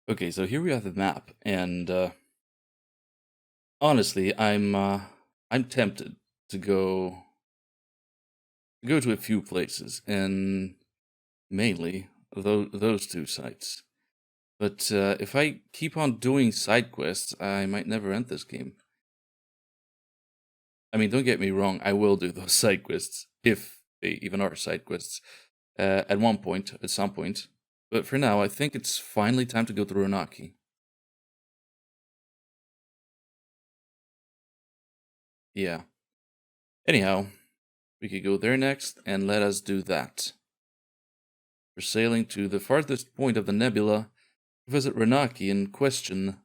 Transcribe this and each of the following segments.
Okay, so here we have the map, and honestly, I'm tempted to go to a few places, and mainly those two sites. But if I keep on doing side quests, I might never end this game. I mean, don't get me wrong, I will do those side quests if they even are side quests at some point. But for now, I think it's finally time to go to Ronaki. Yeah. Anyhow, we could go there next, and let us do that. We're sailing to the farthest point of the Nebula to visit Renaki and question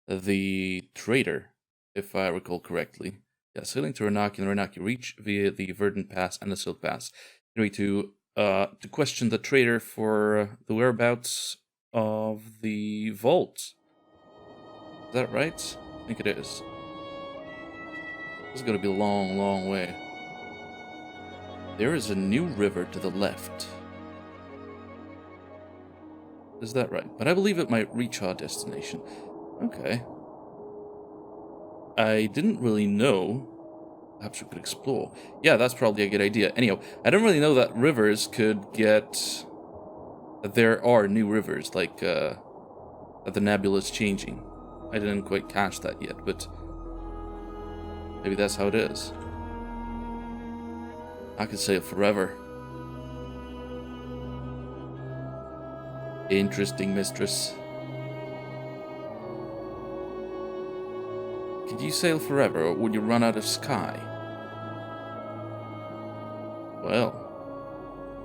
the traitor, if I recall correctly. Yeah, sailing to Renaki and Renaki Reach via the Verdant Pass and the Silk Pass. Anyway, to question the traitor for the whereabouts of the vault. Is that right? I think it is. This is going to be a long, long way. There is a new river to the left. Is that right? But I believe it might reach our destination. Okay. I didn't really know. Perhaps we could explore. Yeah, that's probably a good idea. Anyhow, I didn't really know that rivers could get... There are new rivers, like, that the Nebula is changing. I didn't quite catch that yet, but... maybe that's how it is. I could sail forever. Interesting, mistress. Could you sail forever, or would you run out of sky? Well,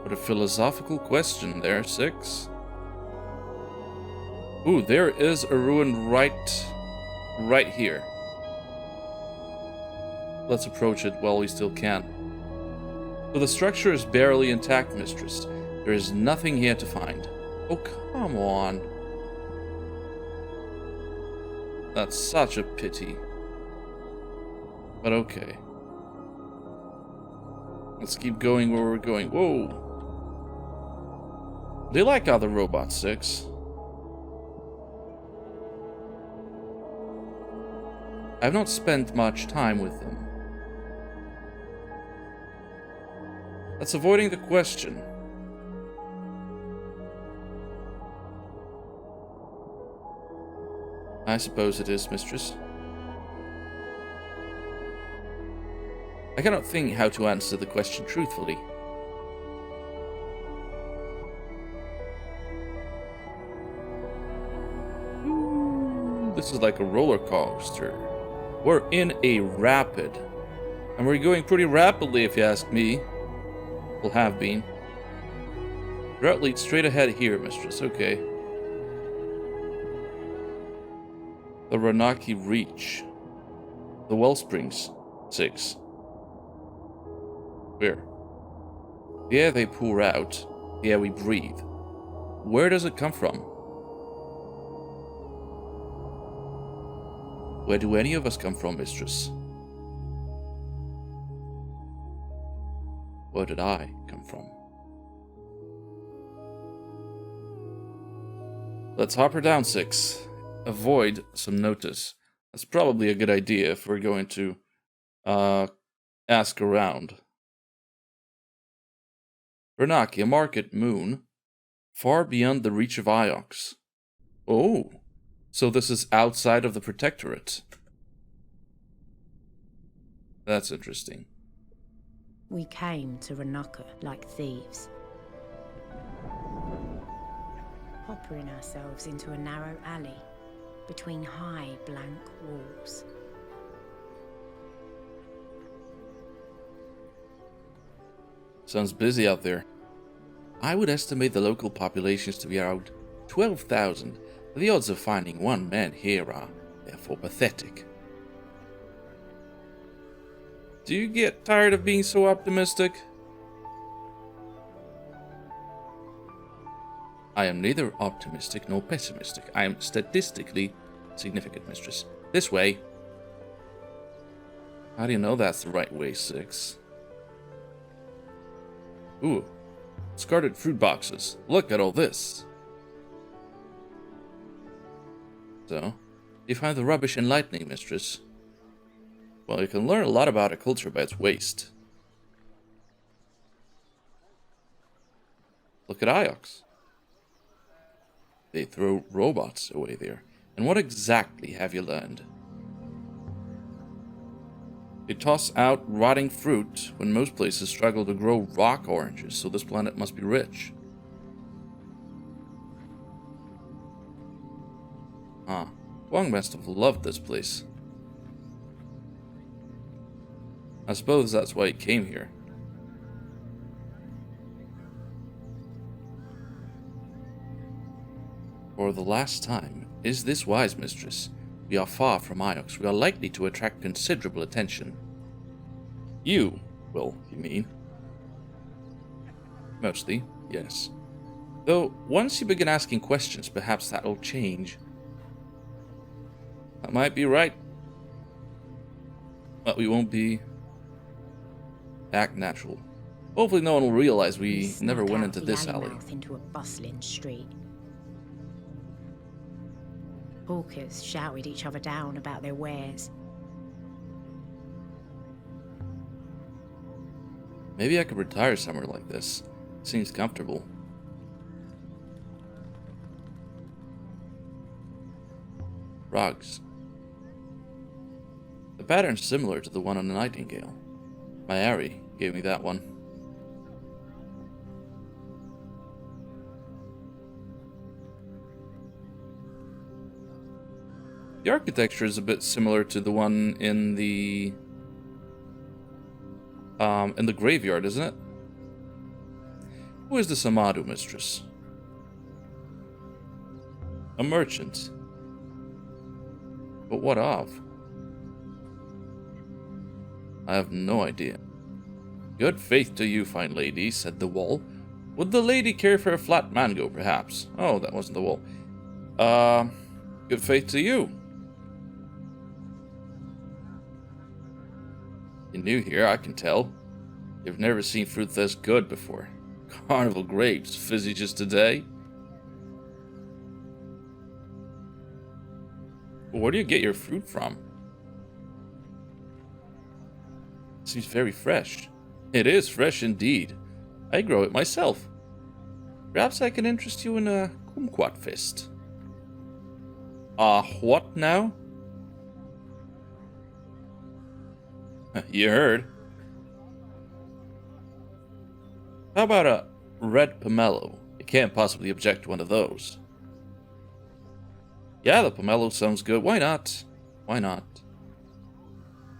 what a philosophical question there, Six. Ooh, there is a ruin right here. Let's approach it while we still can. So the structure is barely intact, mistress. There is nothing here to find. Oh, come on. That's such a pity. But okay. Let's keep going where we're going. Whoa. They like other robots, Six. I've not spent much time with them. That's avoiding the question. I suppose it is, mistress. I cannot think how to answer the question truthfully. Ooh, this is like a roller coaster. We're in a rapid. And we're going pretty rapidly, if you ask me. Will have been. Route leads straight ahead here, mistress. Okay. The Ronaki Reach. The Wellsprings. 6. Where? The air they pour out. The air we breathe. Where does it come from? Where do any of us come from, mistress? Where did I come from? Let's hop her down, 6. Avoid some notice. That's probably a good idea if we're going to ask around. Renaki, a market moon, far beyond the reach of Iox. Oh, so this is outside of the Protectorate. That's interesting. We came to Renaka like thieves, hoppering ourselves into a narrow alley between high, blank walls. Sounds busy out there. I would estimate the local populations to be around 12,000. The odds of finding one man here are therefore pathetic. Do you get tired of being so optimistic? I am neither optimistic nor pessimistic. I am statistically significant, mistress. This way. How do you know that's the right way, 6? Ooh, discarded fruit boxes. Look at all this. though. You find the rubbish enlightening, mistress. Well, you can learn a lot about a culture by its waste. Look at Iox. They throw robots away there. And what exactly have you learned? They toss out rotting fruit when most places struggle to grow rock oranges, so this planet must be rich. Ah, Wong must have loved this place. I suppose that's why he came here. For the last time, is this wise, mistress? We are far from Iox. We are likely to attract considerable attention. You will, you mean? Mostly, yes. Though, once you begin asking questions, perhaps that'll change. That might be right. But we won't be... act natural. Hopefully no one will realize we never went into this alley. Into a bustling street. Hawkers shouted each other down about their wares. Maybe I could retire somewhere like this. Seems comfortable. Rugs. The pattern's similar to the one on the Nightingale. My Ari gave me that one. The architecture is a bit similar to the one in the graveyard, isn't it? Who is this Amadu, mistress? A merchant. But what of? I have no idea. Good faith to you, fine lady, said the wall. Would the lady care for a flat mango, perhaps? Oh, that wasn't the wall. Good faith to you. You're new here, I can tell. You've never seen fruit this good before. Carnival grapes, fizzy just today. Where do you get your fruit from? It seems very fresh. It is fresh indeed. I grow it myself. Perhaps I can interest you in a kumquat fist. What now? You heard. How about a red pomelo? You can't possibly object to one of those. Yeah, the pomelo sounds good. Why not? Why not?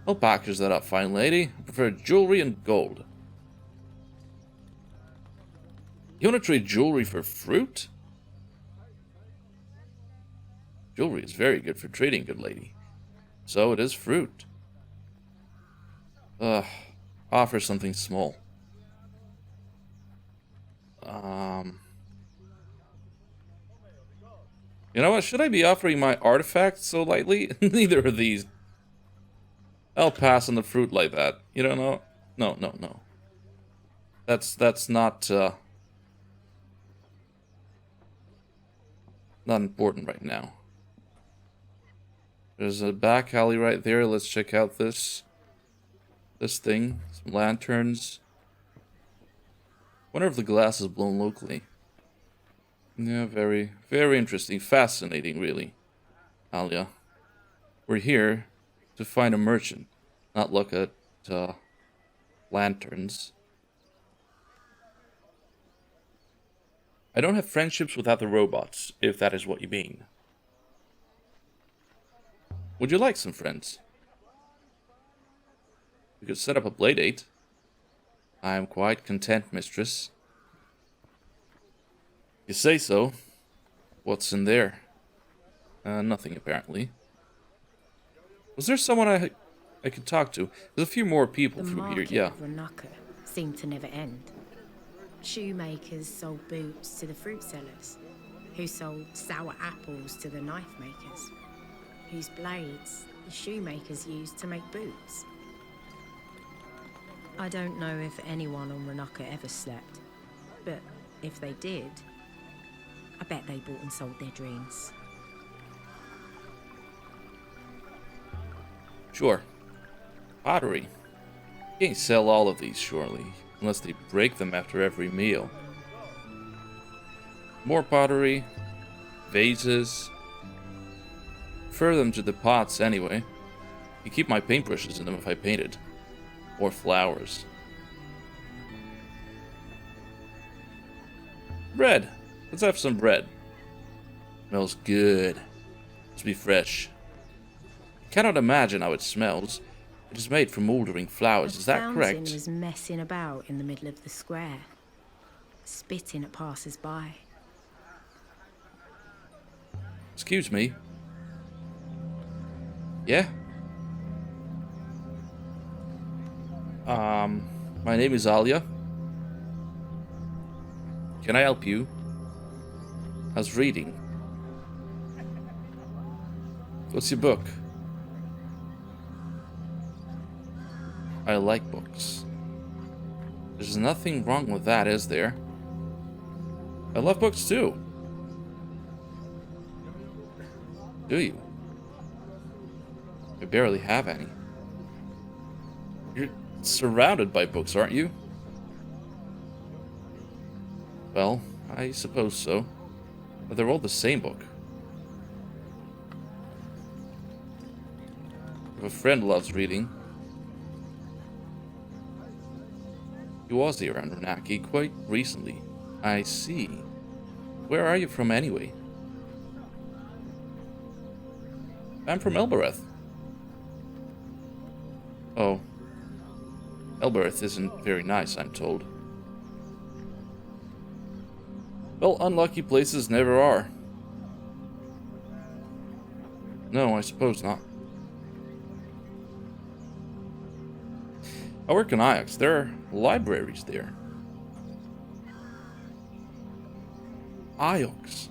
I'll package that up, fine lady. I prefer jewelry and gold. You want to trade jewelry for fruit? Jewelry is very good for trading, good lady. So it is fruit. Offer something small. You know what? Should I be offering my artifacts so lightly? Neither of these. I'll pass on the fruit like that. You don't know? No. That's not not important right now. There's a back alley right there. Let's check out this thing. Some lanterns. Wonder if the glass is blown locally. Yeah, very, very interesting. Fascinating, really. Aliya. We're here to find a merchant, not look at lanterns. I don't have friendships with other robots, if that is what you mean. Would you like some friends? We could set up a play date. I am quite content, mistress. You say so. What's in there? Nothing, apparently. Was there someone I could talk to? There's a few more people through here, yeah. The market of Ranaka seemed to never end. Shoemakers sold boots to the fruit sellers, who sold sour apples to the knife makers, whose blades the shoemakers used to make boots. I don't know if anyone on Ranaka ever slept, but if they did, I bet they bought and sold their dreams. Sure. Pottery. You can't sell all of these, surely, unless they break them after every meal. More pottery. Vases. Prefer them to the pots anyway. You keep my paintbrushes in them if I painted. Or flowers. Bread. Let's have some bread. Smells good. Must be fresh. Cannot imagine how it smells. It is made from mouldering flowers, is that correct? The fountain was messing about in the middle of the square, spitting at passers-by. Excuse me. Yeah? My name is Aliya. Can I help you? How's reading? What's your book? I like books. There's nothing wrong with that, is there? I love books too. Do you? I barely have any. You're surrounded by books, aren't you? Well, I suppose so. But they're all the same book. If a friend loves reading. He was here on Renaki quite recently. I see. Where are you from anyway? I'm from Elbereth. Oh. Elbereth isn't very nice, I'm told. Well, unlucky places never are. No, I suppose not. I work in Iox. There are libraries there. Iox.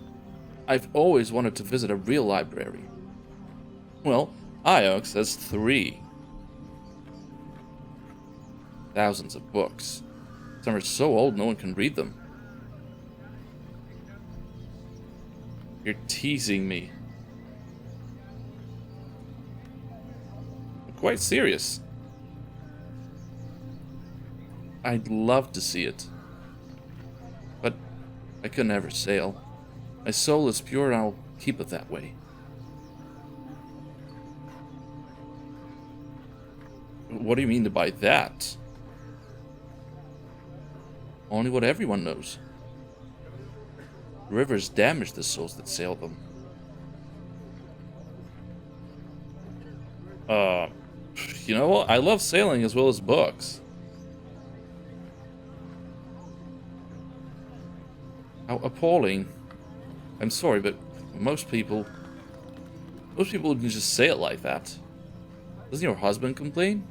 I've always wanted to visit a real library. Well, Iox has 3. Thousands of books. Some are so old no one can read them. You're teasing me. I'm quite serious. I'd love to see it. But I could never sail. My soul is pure and I'll keep it that way. What do you mean by that? Only what everyone knows. Rivers damage the souls that sail them. You know what? I love sailing as well as books. How appalling. I'm sorry, but most people can just say it like that. Doesn't your husband complain?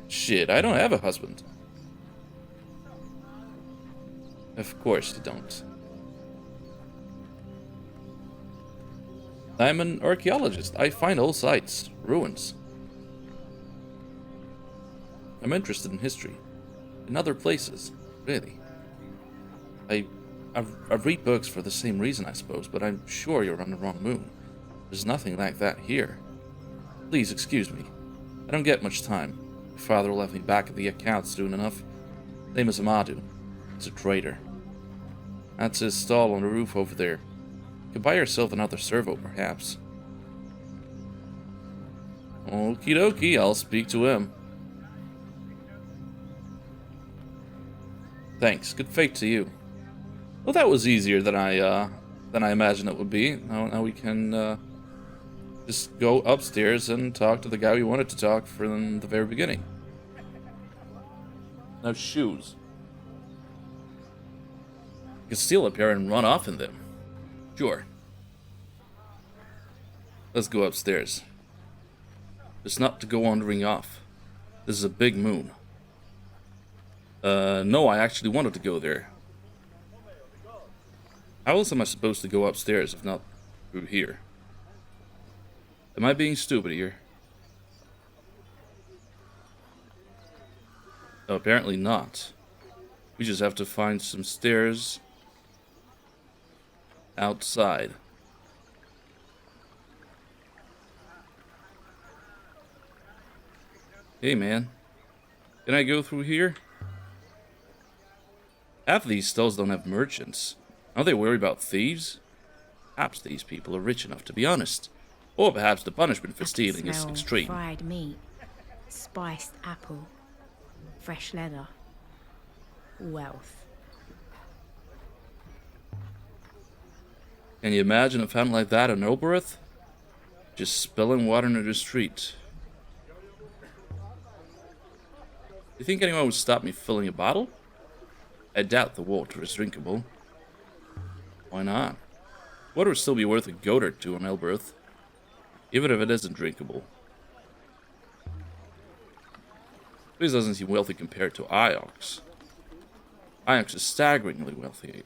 Shit, I don't have a husband. Of course you don't. I'm an archaeologist. I find old sites, ruins. I'm interested in history. In other places, really. I read books for the same reason, I suppose, but I'm sure you're on the wrong moon. There's nothing like that here. Please excuse me. I don't get much time. My father will have me back at the account soon enough. Name is Amadu. He's a trader. That's his stall on the roof over there. You could buy yourself another servo, perhaps. Okie dokie, I'll speak to him. Thanks. Good fate to you. Well, that was easier than I imagined it would be. Now we can just go upstairs and talk to the guy we wanted to talk from the very beginning. Now shoes. You can steal a pair and run off in them. Sure. Let's go upstairs. It's not to go wandering off. This is a big moon. No, I actually wanted to go there. How else am I supposed to go upstairs if not through here? Am I being stupid here? No, apparently not. We just have to find some stairs outside. Hey, man. Can I go through here? Half of these stalls don't have merchants. Are they worried about thieves? Perhaps these people are rich enough to be honest. Or perhaps the punishment for stealing is extreme. Fried meat, spiced apple, fresh leather, wealth. Can you imagine a family like that in Oberth? Just spilling water into the street. You think anyone would stop me filling a bottle? I doubt the water is drinkable. Why not? Water would still be worth a goat or two on Elberth, even if it isn't drinkable. This doesn't seem wealthy compared to Iox. Iox is staggeringly wealthy.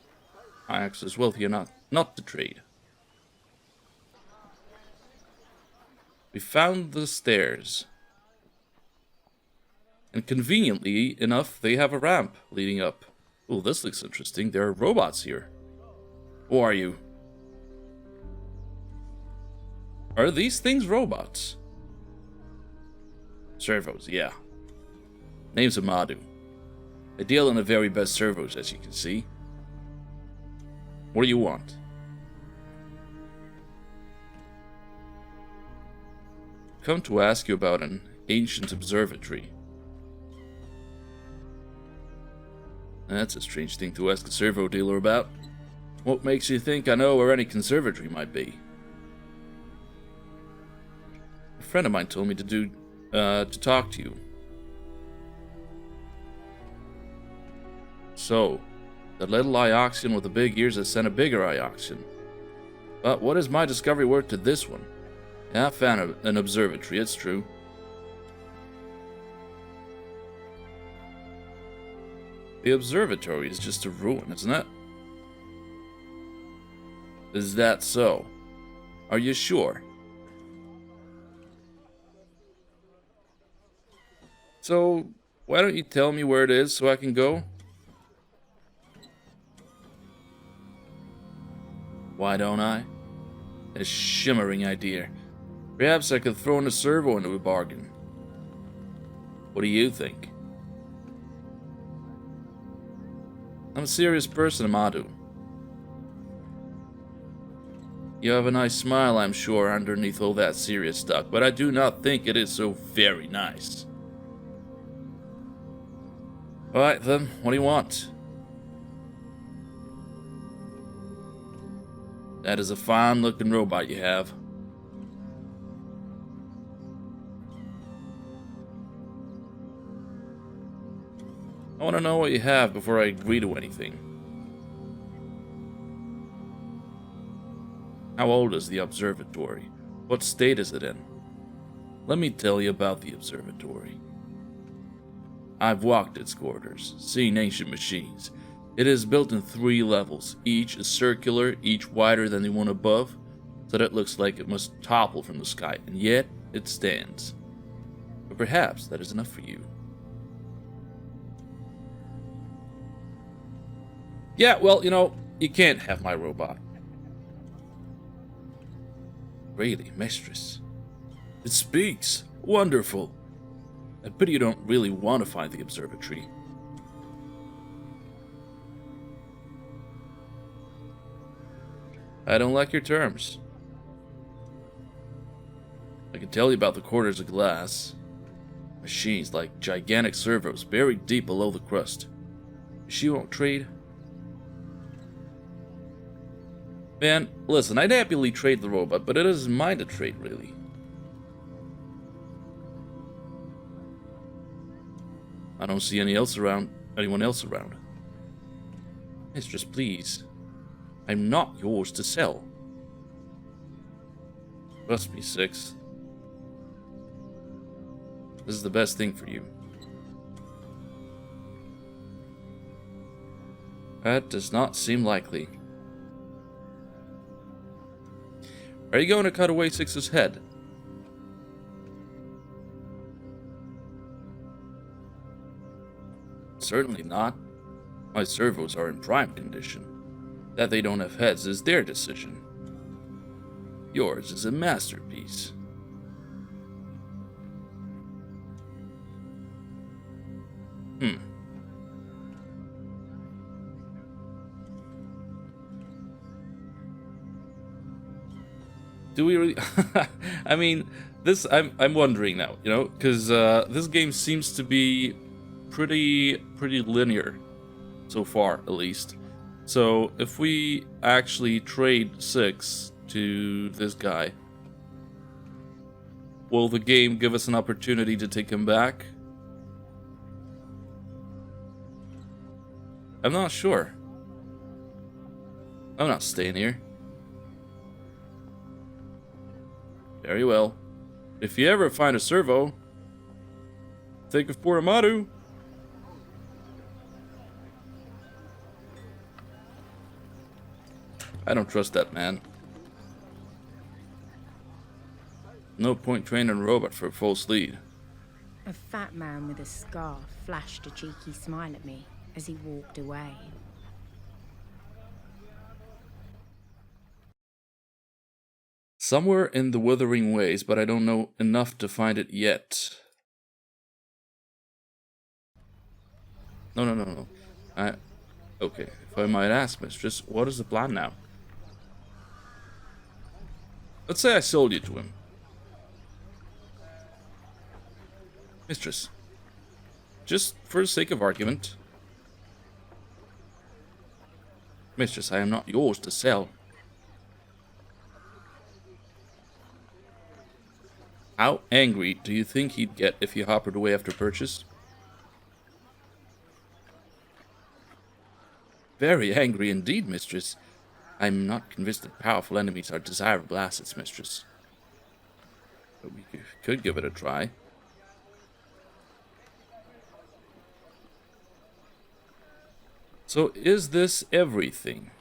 Iox is wealthy enough not to trade. We found the stairs. And conveniently enough, they have a ramp leading up. Oh, this looks interesting. There are robots here. Who are you? Are these things robots? Servos, yeah. Name's Amadu. I deal in the very best servos, as you can see. What do you want? Come to ask you about an ancient observatory. That's a strange thing to ask a servo dealer about. What makes you think I know where any conservatory might be? A friend of mine told me to talk to you. So, that little Ioxian with the big ears has sent a bigger Ioxian. But what is my discovery worth to this one? Yeah, I found an observatory, it's true. The observatory is just a ruin, isn't it? Is that so? Are you sure? So, why don't you tell me where it is so I can go? Why don't I? A shimmering idea. Perhaps I could throw in a servo into a bargain. What do you think? I'm a serious person, Amadu. You have a nice smile, I'm sure, underneath all that serious stuff, but I do not think it is so very nice. Alright then, what do you want? That is a fine-looking robot you have. I want to know what you have before I agree to anything. How old is the observatory? What state is it in? Let me tell you about the observatory. I've walked its corridors, seen ancient machines. It is built in 3 levels. Each is circular, each wider than the one above, so that it looks like it must topple from the sky, and yet it stands. But perhaps that is enough for you. Yeah, well, you know, you can't have my robot. Really, mistress? It speaks. Wonderful. I pity you don't really want to find the observatory. I don't like your terms. I can tell you about the quarters of glass. Machines like gigantic servos buried deep below the crust. She won't trade. Man, listen, I'd happily trade the robot, but it isn't mine to trade, really. I don't see anyone else around. Mistress, please. I'm not yours to sell. Trust me, Six. This is the best thing for you. That does not seem likely. Are you going to cut away Six's head? Certainly not. My servos are in prime condition. That they don't have heads is their decision. Yours is a masterpiece. Hmm. Do we really? I mean, I'm wondering now, you know, because this game seems to be pretty linear so far, at least. So if we actually trade 6 to this guy, will the game give us an opportunity to take him back? I'm not sure. I'm not staying here. Very well. If you ever find a servo, think of poor Amadu. I don't trust that man. No point training a robot for a false lead. A fat man with a scar flashed a cheeky smile at me as he walked away. Somewhere in the Wuthering Ways, but I don't know enough to find it yet. No. Okay, if I might ask, mistress, what is the plan now? Let's say I sold you to him. Mistress, just for the sake of argument. Mistress, I am not yours to sell. How angry do you think he'd get if you hoppered away after purchase? Very angry indeed, mistress. I'm not convinced that powerful enemies are desirable assets, mistress. But we could give it a try. So, is this everything?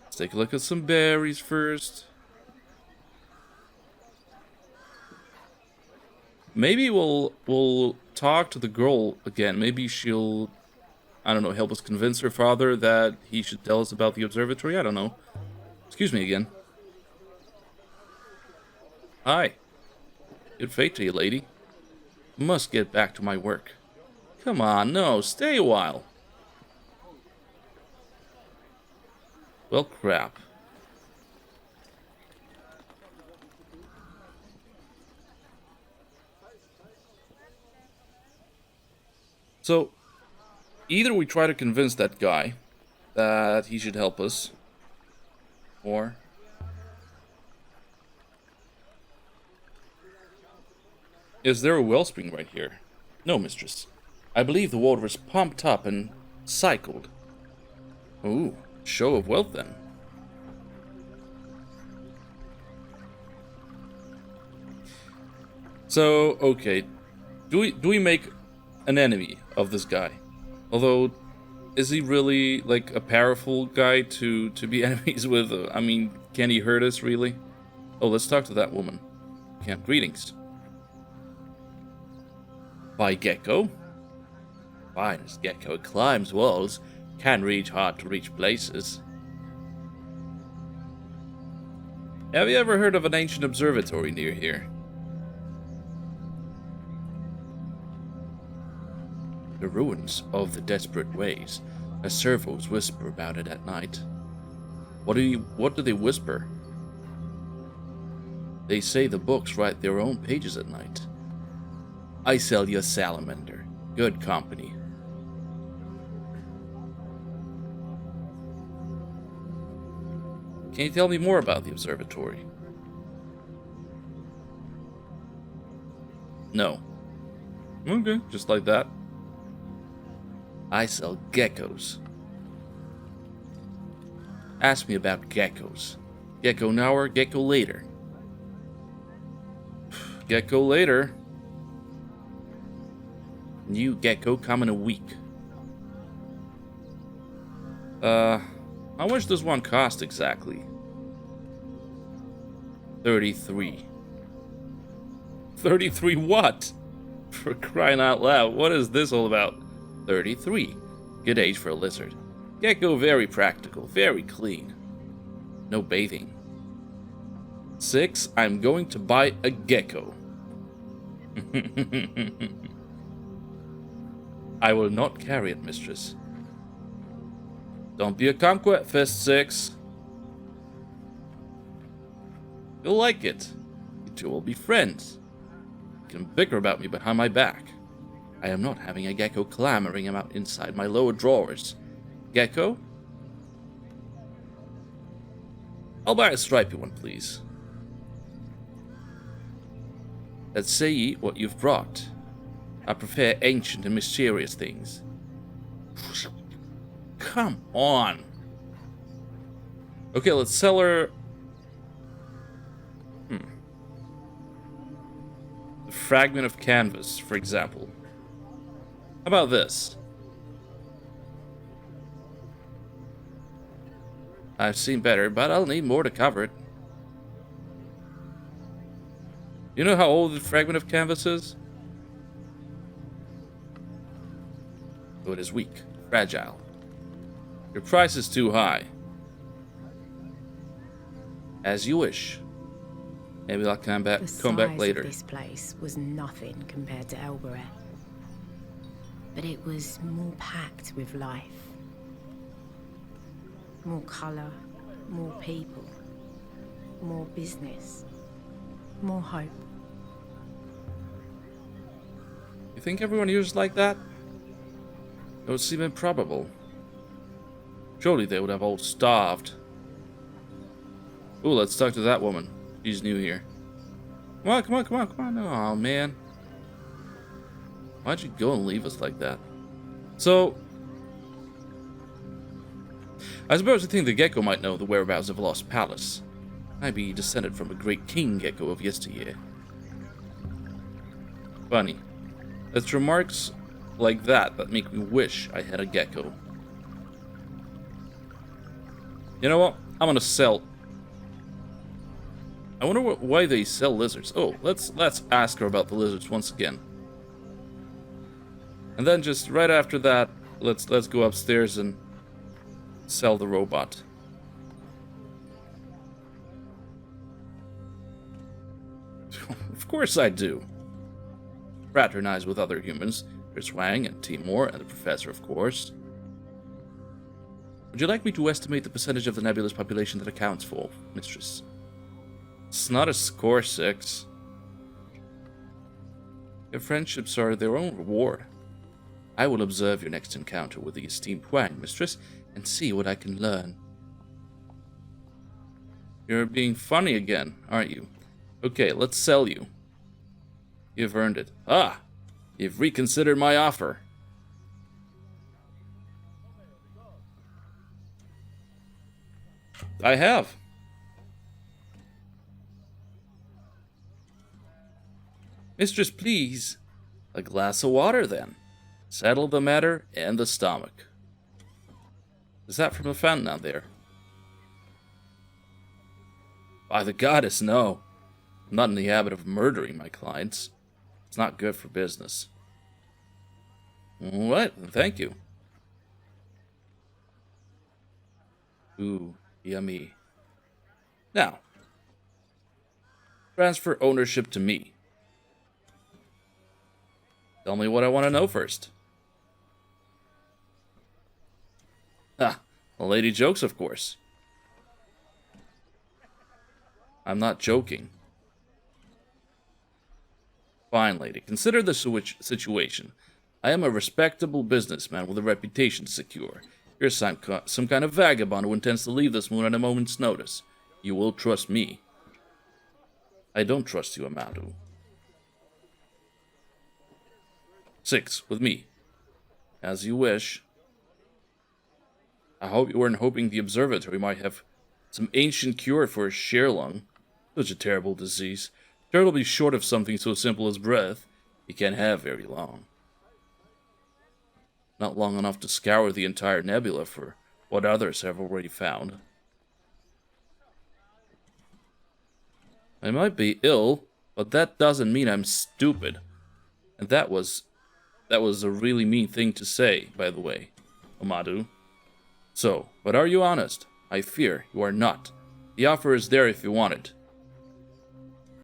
Let's take a look at some berries first. Maybe we'll talk to the girl again. Maybe she'll, I don't know, help us convince her father that he should tell us about the observatory. I don't know. Excuse me again. Hi. Good fate to you, lady. Must get back to my work. Come on, no, stay a while. Well, crap. So, either we try to convince that guy that he should help us, or... Is there a wellspring right here? No, mistress. I believe the water is pumped up and cycled. Ooh, show of wealth then. So, okay. Do we make an enemy of this guy? Although, is he really like a powerful guy to be enemies with? I mean, can he hurt us really? Oh, let's talk to that woman. Can't. Greetings. By Gecko? Finest gecko. It climbs walls, can reach hard to reach places. Have you ever heard of an ancient observatory near here? The ruins of the Desperate Ways. As servos whisper about it at night. What do they whisper? They say the books write their own pages at night. I sell you a salamander. Good company. Can you tell me more about the observatory? No. Okay, just like that. I sell geckos. Ask me about geckos. Gecko now or gecko later? Gecko later. New gecko come in a week. How much does one cost exactly? 33. 33 what? For crying out loud, what is this all about? 33. Good age for a lizard. Gecko very practical, very clean. No bathing. 6. I'm going to buy a gecko. I will not carry it, mistress. Don't be a kumquat, Fist 6. You'll like it. You two will be friends. You can bicker about me behind my back. I am not having a gecko clamoring about inside my lower drawers. Gecko? I'll buy a stripy one, please. Let's say what you've brought. I prefer ancient and mysterious things. Come on. Okay, let's sell her... The fragment of canvas, for example. How about this? I've seen better, but I'll need more to cover it. You know how old the fragment of canvas is? Oh, it is weak, fragile. Your price is too high. As you wish. Maybe I'll come back later. This place was nothing compared to Elbereth. But it was more packed with life. More colour, more people, more business, more hope. You think everyone here is like that? It would seem improbable. Surely they would have all starved. Ooh, let's talk to that woman. She's new here. Come on, come on, come on, come on. Oh, man. Why'd you go and leave us like that? So, I suppose you think the gecko might know the whereabouts of a lost palace. Might be descended from a great king gecko of yesteryear. Funny. It's remarks like that make me wish I had a gecko. You know what? I'm gonna sell... I wonder why they sell lizards. Oh, let's ask her about the lizards once again. And then just right after that, let's go upstairs and sell the robot. Of course I do. Fraternize with other humans. There's Wang and Timur and the professor, of course. Would you like me to estimate the percentage of the nebula's population that accounts for, mistress? It's not a score 6. Your friendships are their own reward. I will observe your next encounter with the esteemed Wang, mistress, and see what I can learn. You're being funny again, aren't you? Okay, let's sell you. You've earned it. Ah! You've reconsidered my offer. I have. Mistress, please. A glass of water, then. Settle the matter and the stomach. Is that from the fountain out there? By the goddess, no. I'm not in the habit of murdering my clients. It's not good for business. What? Thank you. Ooh, yummy. Now, transfer ownership to me. Tell me what I want to know first. Ah, the lady jokes, of course. I'm not joking. Fine, lady. Consider the situation. I am a respectable businessman with a reputation to secure. You're some kind of vagabond who intends to leave this moon at a moment's notice. You will trust me. I don't trust you, Amadou. 6, with me. As you wish. I hope you weren't hoping the observatory might have some ancient cure for a shear lung. Such a terrible disease. Terribly short of something so simple as breath, you can't have very long. Not long enough to scour the entire nebula for what others have already found. I might be ill, but that doesn't mean I'm stupid. And that was a really mean thing to say, by the way, Amadou. So, but are you honest? I fear you are not. The offer is there if you want it.